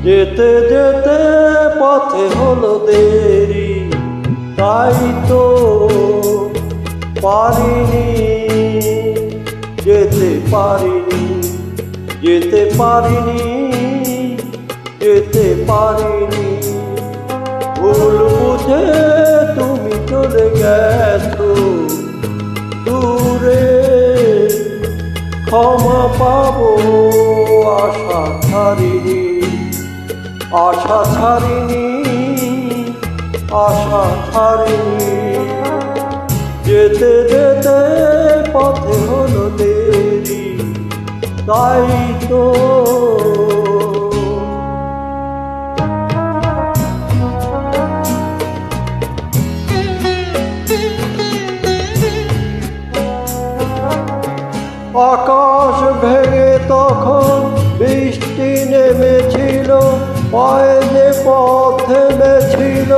যেতে যেতে পথে হলো দেরি, তাই তো পারিনি, যেতে পারিনি, যেতে পারিনি, যেতে পারিনি। ভুল বুঝে তুমি চলে গেছো দূরে, ক্ষমা পাবো আশা ছাড়িনি, আশা ছাড়িনি, আশা ছাড়িনি। যেতে যেতে পথে হলো দেরি, তাই তো আকাশ ভেঙে তখন বৃষ্টি নেমেছিল, পায়ে পথ থেমেছিল,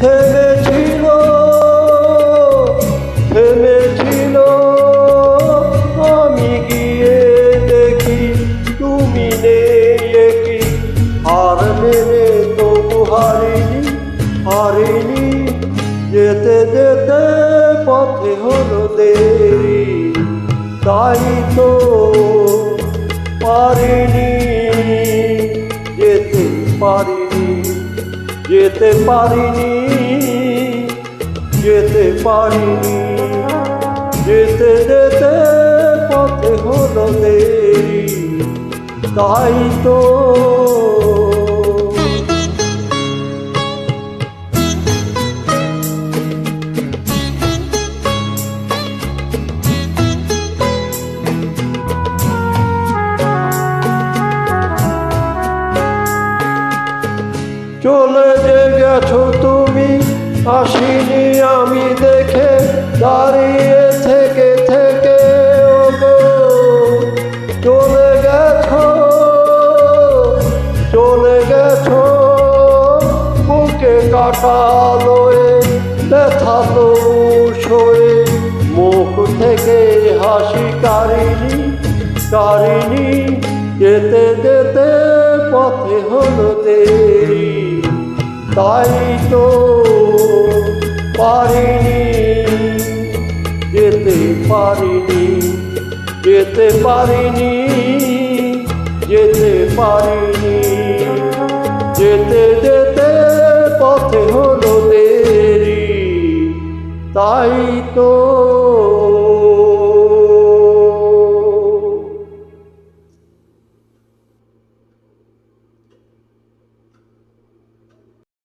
থেমেছিল, থেমেছিল। আমি গিয়ে দেখি তুমি নেই, কি হার মেনে তবু হারিনি, হারিনি। যেতে যেতে পথে হলো দেরি, তাই তো পারিনি, যেতে পারিনি, যেতে পারিনি, যেতে পারিনি। যেতে যেতে পথে হলো দেরি, তাই তো চলে যে গেছো তুমি, আসিনি আমি দেখে, দাঁড়িয়ে থেকে থেকে। ওগো চলে গেছো, চলে গেছো, বুকে কাটা লয়ে, ব্যথা তো সয়ে, মুখ থেকে হাসি কারিনি, কারিনি। যেতে যেতে পথে হলো দেরি, তাই তো পারিনি, যেতে পারিনি, যেতে পারিনি, যেতে পারিনি।